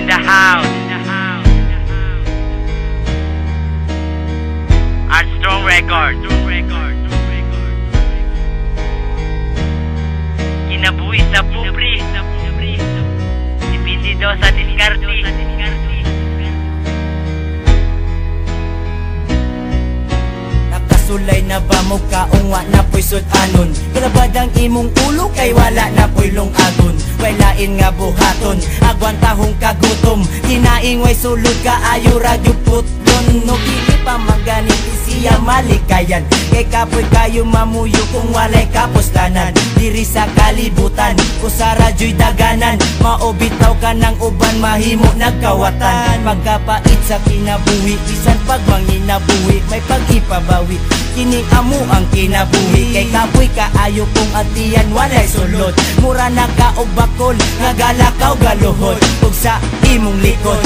in the house. Art Strong Record. Kinabuhi sa pupri. Dipindi daw sa diskarte. Sulay na ba mo kaungwa na po'y sudanon? Kilabadang imong ulo kay wala na po'y lungagon. Way lain nga buhaton, agwan tahong kagutom. Kinaing way sulod ka ayo radyo putlon. No kili pa maganit siya malikayan. Kay kapoy kayo mamuyo kung walay kapustanan. Diri sa kalibutan, usa radyo'y daganan. Maobitaw ka ng uban, mahimo nagkawatan. Pagkapait sa kinabuhi, bisan pag manginabuhi, may pag-ipabawi. Kini amo ang kinabuhi. Kay kapoy kaayo kung atiyan walay sulod. Mura na ka og bakol, nga galakaw galuhod. Ug sa imong likod,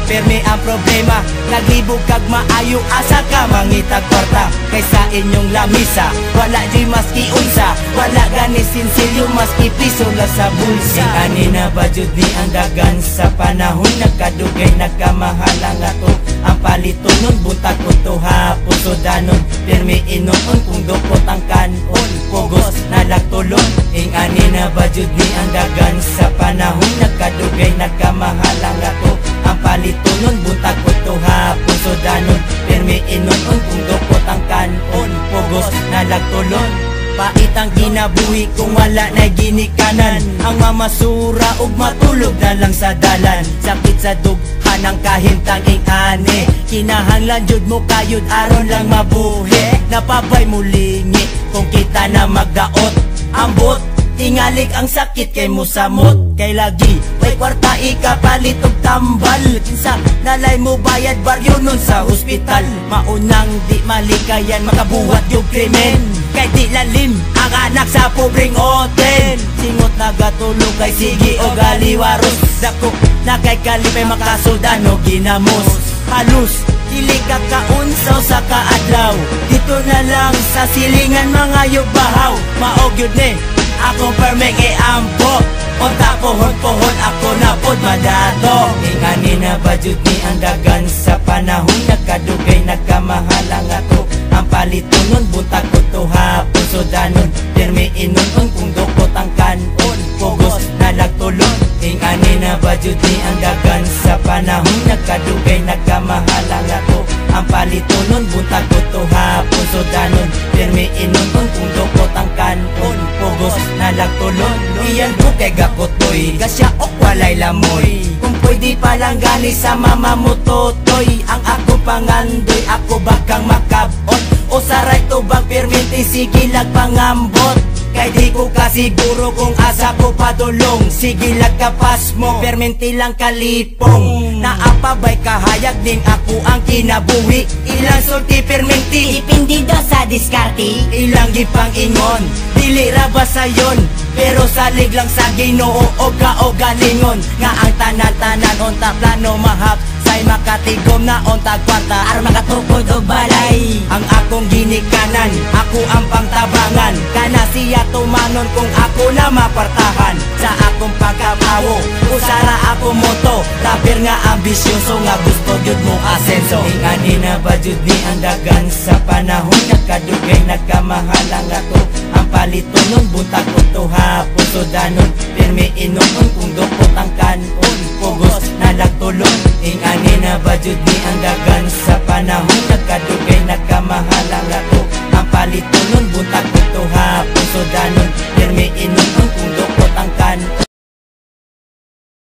permi ang problema. Naglibog kag maayo, asa ka mangitag kwarta. Kaysa inyong lamisa, wala di maski unsa. Wala gani sinsilyo, maski piso la sa bulsa. Ani na ba jud ni ang dagan sa panahon? Nagkadugay, nagkamahala nga to. Ang palito nun, buntag ko to hapon sudanon. Pirmi inuon kung dukot ang kanon. Pugos na lagtulon. Ani na ba jud ni ang dagan sa panahon? Nagkadugay, nagkamahala nga to. Ang palito nun, buntag ko to hapon sudanon. Pirmi inuon kung dukot ang kanon. Pugos na lagtulon. Pait ang kinabuhi kung wala na ginikanan. Ang mamasura ug matulog na lang sa dalan. Sakit sa dughan ang kahintang ingani. Kinahanglan jud mo kayod aron lang mabuhi. Napapay mulingi kung kita na magdaot. Ambot, tingali ang sakit kay musamot. Kay lagi, way kwarta ikapalit og tambal. Kinsa nalay mo bayad baryo nun sa ospital. Maunang di malikayan, makabuhat yung krimen. Kay di lalim ang anak sa pobreng hotel. Singot nagatulog kay sige o galiwaros. Dako na kay kalipay makasudan o ginamos. Halus, dili ka kaunsaw sa kaadlaw. Dito na lang sa silingan mga yubahaw. Maogyod ni akong permeng ampo. Unta pohon-pohon ako na pod madato. Ingani na ba jud ni ang dagan sa panahon? Nagkadugay, nagkamahala nga to. Ang palito nun, buntag ko to hapon sudanon. Pirmi inunon kung dukot ang kanon. Pugos na lagtulon. Ingani na ba jud ni ang dagan sa panahon? Nagkadugay, nagkamahala nga to. Ang palito nun, buntag ko to hapon sudanon. Pirmi inunon kung dukot ang kanon. Pugos na lagtulon. Iyan ko kay gakotoy, gasya ok walay lamoy. Kung pwede palang gani sa mama mo totoy. Ang ako pangandoy, ako bakang makabot. O saray to bang perminti, sige lag pangambot. Kay di ko kasiguro kung asa ko padulong. Sige lag kapas mo, perminti lang kalipong. Naapabay kahayag din ako ang kinabuhi. Ilang sulti perminti, ipindido sa diskarte. ilang gipang ingon, dili ra ba sayon. Pero salig lang sa Ginoo o kaugalingon. Nga ang tanan-tanan unta plano mahap. Say makatigom na unta kwarta Aron makatukod og balay. ang akong ginikanan, ako ang pangtabangan. Kana siya tumanon kung ako na mapartahan. Sa akong pagkabawo, usara ako moto. Tapir nga ambisyoso nga gusto jud mo asenso. Ingani na ba jud ni ang dagan sa panahon? Nagkadugay, nagkamahala nga to. Ang palito nun, buntag ko to hapon sudanon. Pirmi inuon kung dukot ang kanon. Pugos na lagtulon. Ingani na ba jud ni ang dagan sa panahon? Nagkadugay, nagkamahala nga to. Ang palito nun, buntag ko to hapon sudanon. Pirmi inuon